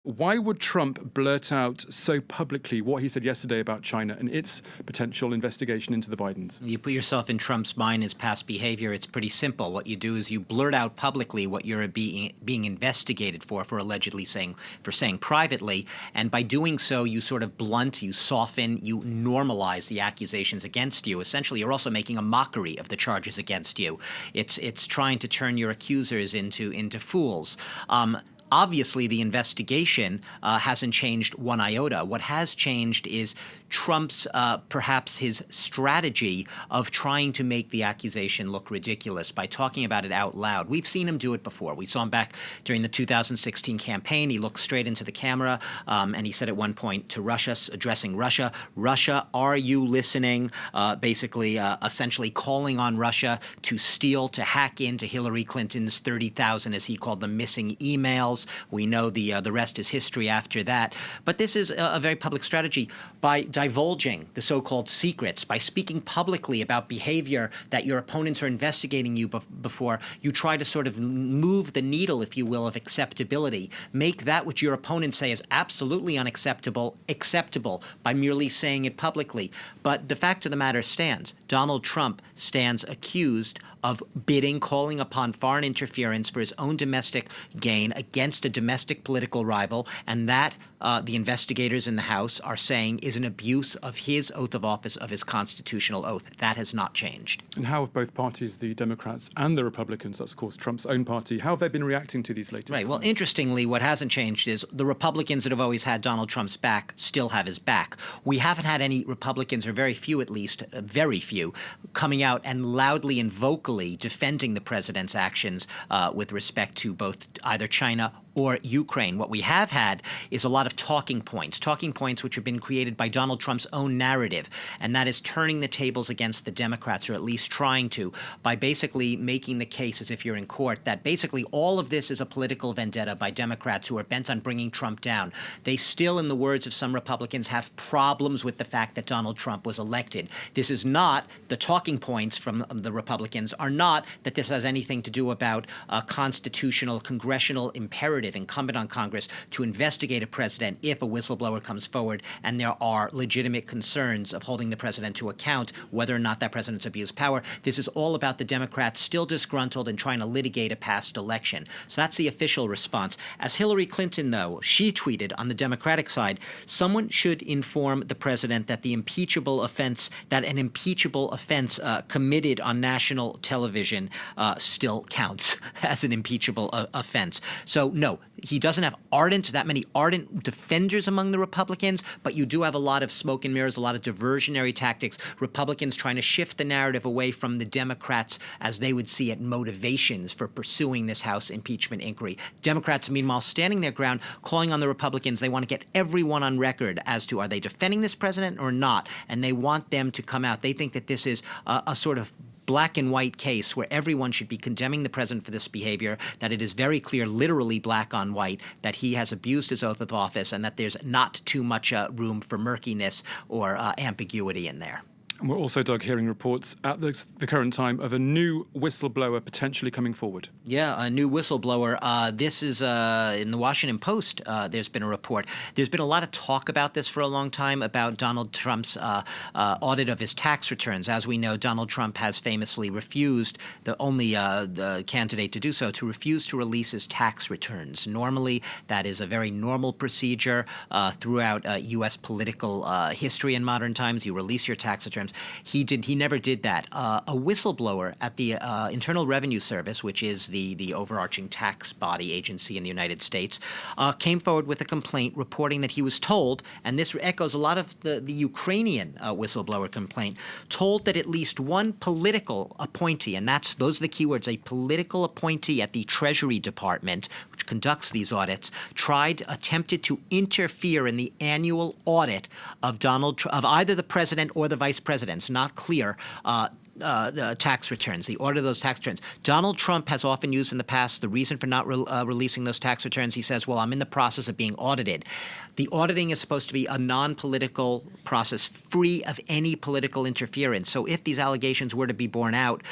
Why would Trump blurt out so publicly what he said yesterday about China and its potential investigation into the Bidens? You put yourself in Trump's mind as past behavior. It's pretty simple. What you do is you blurt out publicly what you're being investigated for allegedly saying privately, and by doing so, you sort of blunt, you soften, you normalize the accusations against you. Essentially, you're also making a mockery of the charges against you. It's trying to turn your accusers into fools. Obviously, the investigation hasn't changed one iota. What has changed is Trump's, perhaps his strategy of trying to make the accusation look ridiculous by talking about it out loud. We've seen him do it before. We saw him back during the 2016 campaign. He looked straight into the camera, and he said at one point to Russia, addressing Russia, "Russia, are you listening?" Basically, essentially calling on Russia to steal, to hack into Hillary Clinton's 30,000, as he called them, missing emails. We know the rest is history after that. But this is a very public strategy. By divulging the so-called secrets, by speaking publicly about behavior that your opponents are investigating you before, you try to sort of move the needle, if you will, of acceptability. Make that which your opponents say is absolutely unacceptable acceptable by merely saying it publicly. But the fact of the matter stands. Donald Trump stands accused of calling upon foreign interference for his own domestic gain against a domestic political rival, and that the investigators in the House are saying is an abuse of his oath of office, of his constitutional oath. That has not changed. And how have both parties, the Democrats and the Republicans, that's of course Trump's own party, how have they been reacting to these latest Right. Well, comments? interestingly, what hasn't changed is the Republicans that have always had Donald Trump's back still have his back. We haven't had any Republicans, or very few at least, very few, coming out and loudly and vocally defending the president's actions with respect to both either China or Ukraine. What we have had is a lot of talking points which have been created by Donald Trump's own narrative, and that is turning the tables against the Democrats, or at least trying to, by basically making the case, as if you're in court, that basically all of this is a political vendetta by Democrats who are bent on bringing Trump down. They still, in the words of some Republicans, have problems with the fact that Donald Trump was elected. This is not, the talking points from the Republicans are not that this has anything to do about a constitutional, congressional imperative incumbent on Congress to investigate a president if a whistleblower comes forward and there are legitimate concerns of holding the president to account, whether or not that president's abused power. This is all about the Democrats still disgruntled and trying to litigate a past election. So that's the official response. As Hillary Clinton, though, she tweeted on the Democratic side, someone should inform the president that an impeachable offense committed on national television still counts as an impeachable offense. So no, he doesn't have that many ardent defenders among the Republicans, but you do have a lot of smoke and mirrors, a lot of diversionary tactics, Republicans trying to shift the narrative away from the Democrats, as they would see it, motivations for pursuing this House impeachment inquiry. Democrats, meanwhile, standing their ground, calling on the Republicans. They want to get everyone on record as to, are they defending this president or not? And they want them to come out. They think that this is a sort of black and white case where everyone should be condemning the president for this behavior, that it is very clear, literally black on white, that he has abused his oath of office and that there's not too much room for murkiness or ambiguity in there. And we're also, Doug, hearing reports at the current time of a new whistleblower potentially coming forward. Yeah, a new whistleblower. This is in the Washington Post. There's been a report. There's been a lot of talk about this for a long time, about Donald Trump's audit of his tax returns. As we know, Donald Trump has famously refused, the only the candidate to do so, to refuse to release his tax returns. Normally, that is a very normal procedure throughout U.S. political history in modern times. You release your tax returns. He never did that. A whistleblower at the Internal Revenue Service, which is the overarching tax body agency in the United States, came forward with a complaint reporting that he was told, and this echoes a lot of the Ukrainian whistleblower complaint, told that at least one political appointee, and those are the key words, a political appointee at the Treasury Department, which conducts these audits, attempted to interfere in the annual audit of either the president or the vice president. It's not clear. the tax returns, the audit of those tax returns. Donald Trump has often used in the past the reason for not releasing those tax returns. He says, well, I'm in the process of being audited. The auditing is supposed to be a non-political process, free of any political interference. So if these allegations were to be borne out,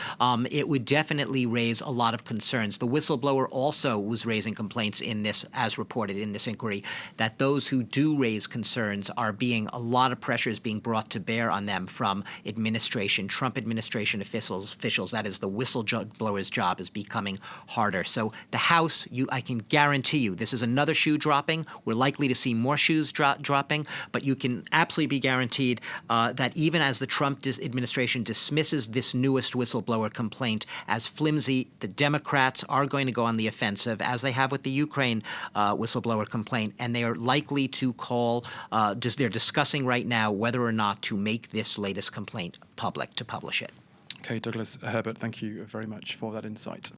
it would definitely raise a lot of concerns. The whistleblower also was raising complaints in this, as reported in this inquiry, that those who do raise concerns are a lot of pressure is being brought to bear on them from Trump administration officials. That is, the whistleblower's job is becoming harder. So the House, I can guarantee you, this is another shoe dropping. We're likely to see more shoes dropping, but you can absolutely be guaranteed that even as the Trump administration dismisses this newest whistleblower complaint as flimsy, the Democrats are going to go on the offensive, as they have with the Ukraine whistleblower complaint, and they are likely to call, they're discussing right now whether or not to make this latest complaint public, to publish it. Okay, Douglas Herbert, thank you very much for that insight.